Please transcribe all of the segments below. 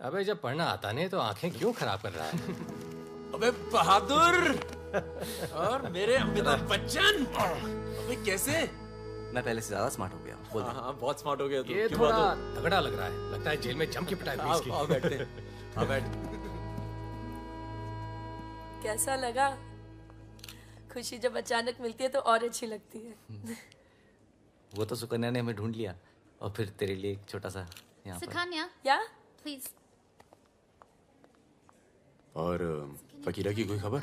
अबे जब पढ़ना आता नहीं तो आंखें क्यों खराब कर रहा है? अबे बहादुर और मेरे अमिताभ बच्चन, अबे कैसे? मैं पहले से ज्यादा स्मार्ट हो गया। बोल दे। हाँ, बहुत स्मार्ट हो गया तू। ये क्यों थोड़ा बहादुर? तगड़ा लग रहा है, लगता है जेल में जम की पिटाई हुई इसकी। आओ बैठते हैं। आओ बैठ। कैसा लगा? खुशी जब अचानक मिलती है तो और अच्छी लगती है। वो तो सुकन्या ने हमें ढूंढ लिया और फिर तेरे लिए एक छोटा सा यहाँ पर। सुकन्या, या प्लीज। और फकीरा की कोई खबर?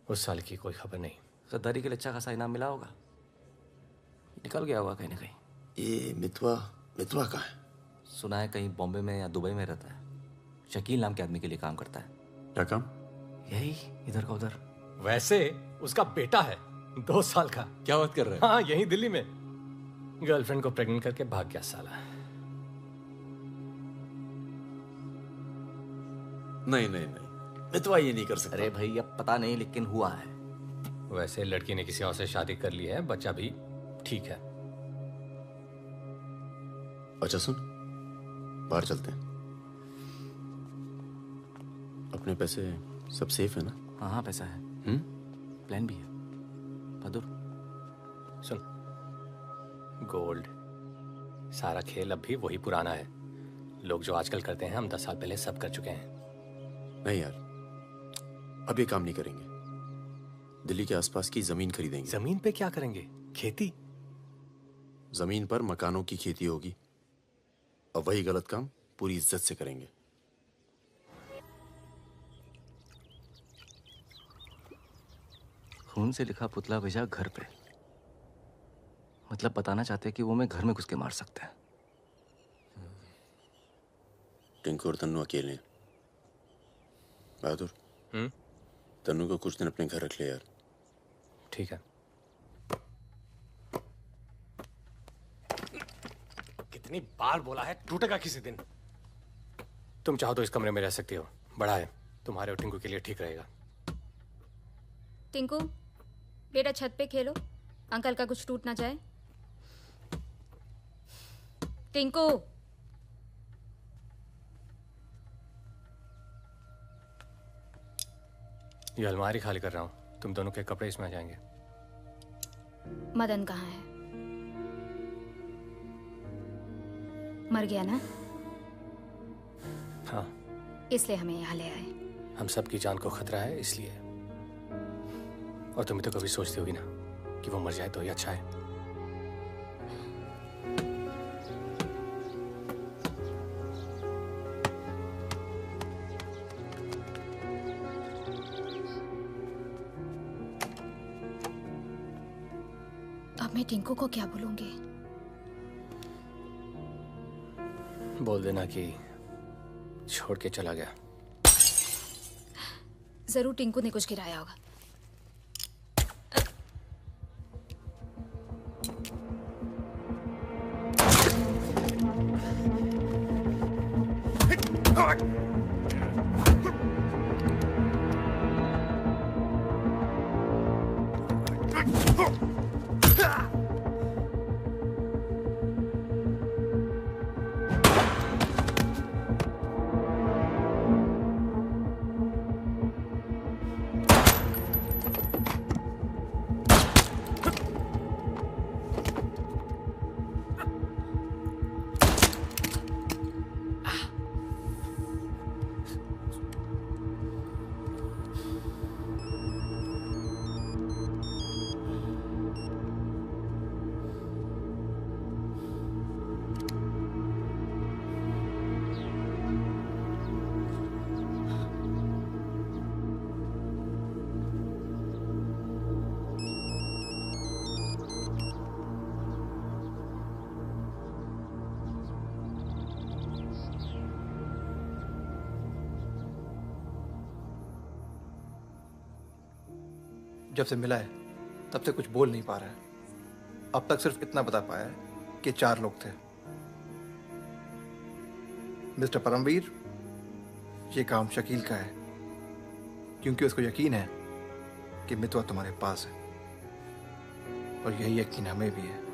उस साल की कोई खबर नहीं। गद्दारी के लिए अच्छा खासा इनाम मिला होगा, निकल गया होगा कहीं ना कहीं। ये मितवा कहाँ है? सुना है कहीं बॉम्बे में या दुबई में रहता है। शकील नाम के आदमी के लिए काम करता है। क्या काम? यही इधर का उधर। वैसे उसका बेटा है 2 साल का। क्या बात कर रहा है? हाँ, यहीं दिल्ली में गर्लफ्रेंड को प्रेग्नेंट करके भाग गया साला। नहीं, मितवा ये नहीं कर सकता। अरे भाई अब पता नहीं, लेकिन हुआ है। वैसे लड़की ने किसी और से शादी कर ली है, बच्चा भी ठीक है। अच्छा सुन, बाहर चलते हैं। अपने पैसे सब सेफ है ना? हाँ पैसा है। प्लान भी है। बहादुर सुन, गोल्ड सारा खेल अब भी वही पुराना है। लोग जो आजकल करते हैं हम 10 साल पहले सब कर चुके हैं। नहीं यार, अब ये काम नहीं करेंगे। दिल्ली के आसपास की जमीन खरीदेंगे। जमीन पे क्या करेंगे? खेती? जमीन पर मकानों की खेती होगी और वही गलत काम पूरी इज्जत से करेंगे। खून से लिखा पुतला भेजा घर पे, मतलब बताना चाहते हैं कि वो मैं घर में घुस के मार सकते हैं। टिंकू और तन्नू अकेले हैं। बहादुर, तन्नू को कुछ दिन अपने घर रख ले यार। ठीक है। कितनी बार बोला है, टूटेगा किसी दिन। तुम चाहो तो इस कमरे में रह सकती हो, बड़ा है, तुम्हारे और टिंकू के लिए ठीक रहेगा। टिंकू बेटा छत पे खेलो, अंकल का कुछ टूट ना जाए। टिंकू ये अलमारी खाली कर रहा हूँ, तुम दोनों के कपड़े इसमें आ जाएंगे। मदन कहाँ है? मर गया ना? हाँ, इसलिए हमें यहाँ ले आए। हम सबकी जान को खतरा है इसलिए। और तुम तो कभी सोचती होगी ना कि वो मर जाए तो ही अच्छा है। अब मैं टिंकू को क्या बोलूंगी? बोल देना कि छोड़ के चला गया। जरूर टिंकू ने कुछ गिराया होगा। जब से मिला है तब से कुछ बोल नहीं पा रहा है। अब तक सिर्फ इतना बता पाया है कि 4 लोग थे। मिस्टर परमवीर, ये काम शकील का है क्योंकि उसको यकीन है कि मितवा तुम्हारे पास है और यही यकीन हमें भी है।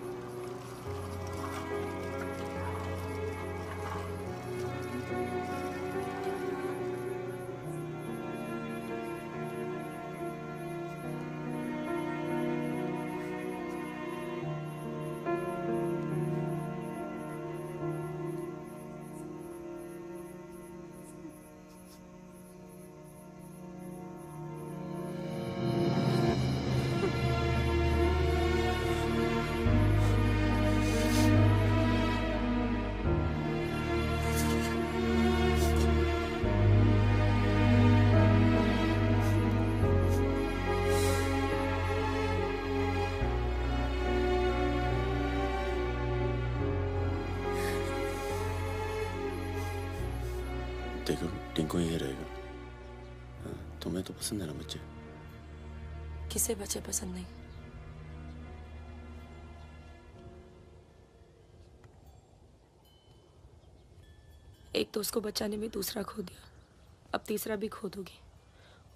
टिंकू यही रहेगा। हाँ, तुम्हें तो पसंद है ना बच्चे? किसे बच्चे पसंद नहीं? एक तो उसको बचाने में दूसरा खो दिया, अब तीसरा भी खो दोगी,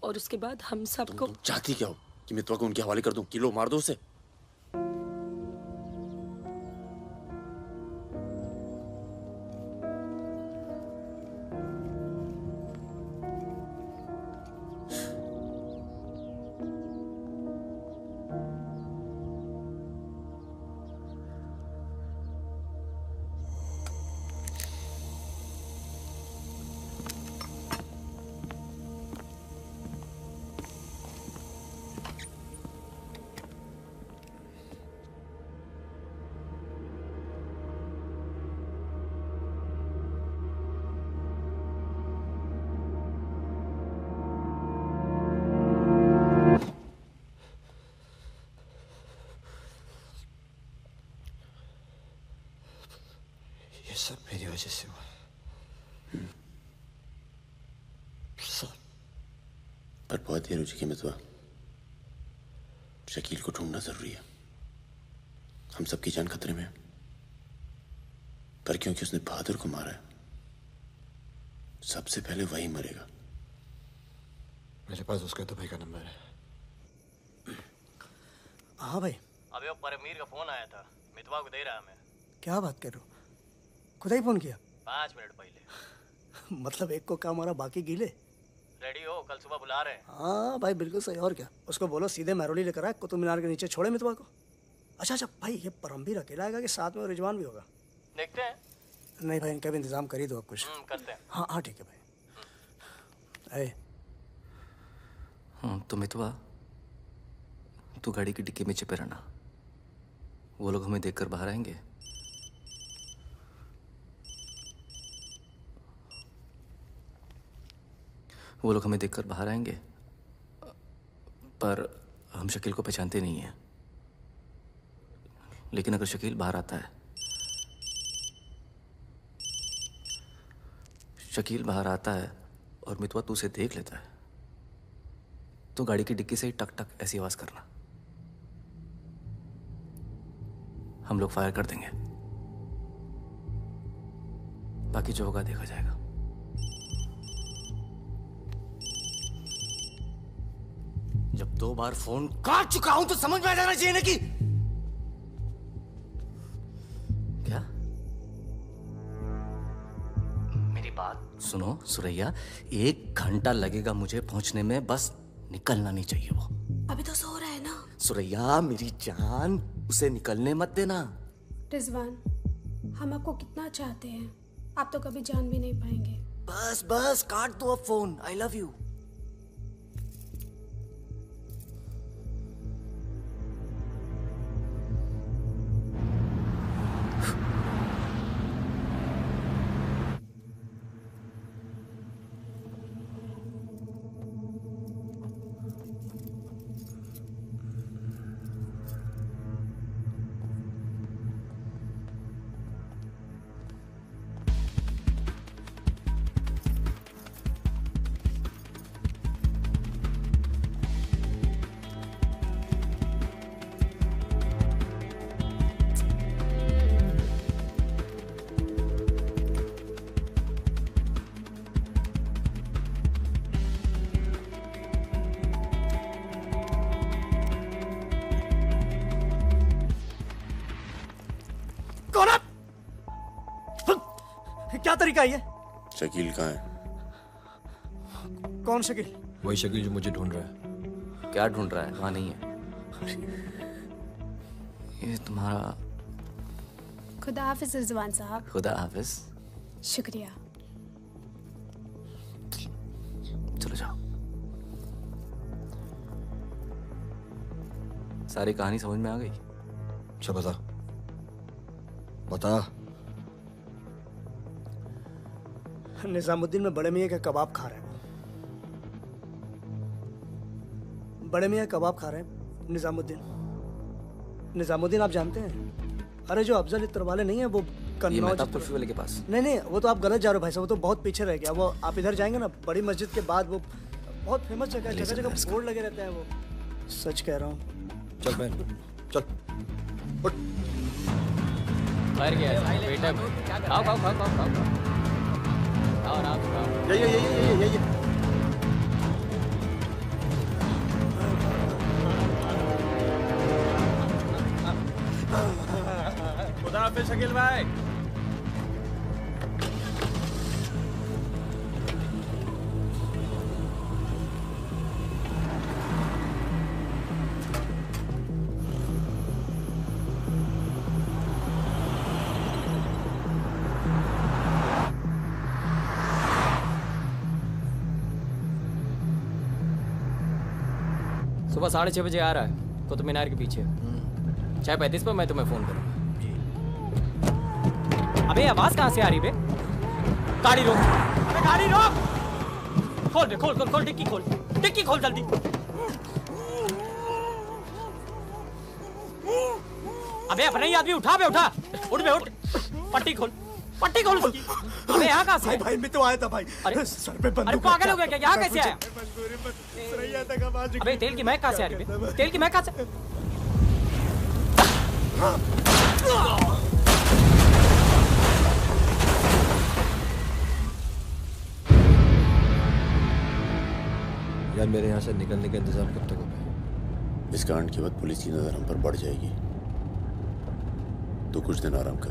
और उसके बाद हम सबको। तुम चाहती क्या हो कि मैं तो उनके हवाले कर दूं? किलो मार दो उसे। सब मेरी वजह से हुआ सब। पर बहुत देर हो चुकी मितवा। शकील को ढूंढना जरूरी है। हम सबकी जान खतरे में है। पर क्योंकि उसने बहादुर को मारा है, सबसे पहले वही मरेगा। मेरे पास उसका दुबई का नंबर है। हाँ भाई। अबे वो परमीर का फोन आया था, मितवा को दे रहा मैं। क्या बात कर रहे हो? खुदा ही फोन किया? 5 मिनट पहले। मतलब एक को काम, और बाकी गीले। रेडी हो, कल सुबह बुला रहे हैं। हाँ भाई बिल्कुल सही। और क्या, उसको बोलो सीधे मैरोली लेकर आए, कुतुब मीनार के नीचे छोड़े मितवा को। अच्छा भाई, ये परमवीर अकेला आएगा कि साथ में रिजवान भी होगा? देखते हैं। नहीं भाई, इनका भी इंतजाम कर ही दो आप कुछ। करते हैं। हाँ हाँ ठीक है भाई। तो मितवा, तू गाड़ी की डिक्की में छिपे रहना। वो लोग हमें देखकर बाहर आएंगे। वो लोग हमें देखकर बाहर आएंगे, पर हम शकील को पहचानते नहीं हैं। लेकिन अगर शकील बाहर आता है, शकील बाहर आता है और मितवा तू उसे देख लेता है, तो गाड़ी की डिक्की से ही टक टक ऐसी आवाज करना। हम लोग फायर कर देंगे, बाकी जो होगा देखा जाएगा। जब 2 बार फोन काट चुका हूं तो समझ में आ जाना चाहिए ना कि क्या। मेरी बात सुनो सुरैया, 1 घंटा लगेगा मुझे पहुंचने में, बस निकलना नहीं चाहिए वो। अभी तो सो रहा है ना। सुरैया मेरी जान, उसे निकलने मत देना। रिजवान, हम आपको कितना चाहते हैं, आप तो कभी जान भी नहीं पाएंगे। बस बस काट दो अब फोन। I love you. क्या तरीका है ये? शकील कहाँ है? कौन शकील? वही शकील जो मुझे ढूंढ रहा है। क्या ढूंढ रहा है? वहां नहीं है। ये तुम्हारा। खुदा हाफिज रिजवान साहब। खुदा हाफिज। शुक्रिया। चलो जाओ। सारी कहानी समझ में आ गई? अच्छा बता बता। निजामुद्दीन में बड़े मियाँ का कबाब खा रहे हैं। बड़े मियाँ कबाब खा रहे हैं निजामुद्दीन। निजामुद्दीन आप जानते हैं? अरे जो अफजल इत्र वाले नहीं है, वो कन्नौज कुल्फी वाले के पास। नहीं नहीं, वो तो आप गलत जा रहे हो भाई साहब, वो तो बहुत पीछे रह गया। वो आप इधर जाएंगे ना, बड़ी मस्जिद के बाद वो बहुत फेमस जगह है, जगह जगह बोर्ड लगे रहते हैं। वो सच कह रहा हूँ। चल बहन चल उठ। मर गया बेटा। खाओ खाओ खाओ खाओ खाओ खाओ आराम से खाओ। ये खुदा हाफिज़ शकील भाई। सुबह 6:30 बजे आ रहा है कुतुब मीनार के पीछे। 6:35 पर मैं तुम्हें फोन करूँगा। अबे आवाज कहाँ से आ रही बे? गाड़ी रोक, अबे गाड़ी रोक। खोल बे, खोल खोल खोल, डिक्की खोल, डिक्की खोल जल्दी। अबे अपना ही आदमी उठा बे, उठा, उठ बे उठ। पट्टी खोल, पट्टी खोल उसकी। अबे यहाँ कहाँ से? भाई मैं तो आया था भाई। अरे सर पे बंदूक। अरे पागल हो गया क्या? यहाँ कैसे आया? अबे तेल की महक कहाँ से आ रही बे? तेल की महक कहाँ से? यार मेरे यहाँ से निकलने का इंतजाम कब तक होगा? इस कांड के बाद पुलिस की नजर हम पर बढ़ जाएगी, तो कुछ दिन आराम कर।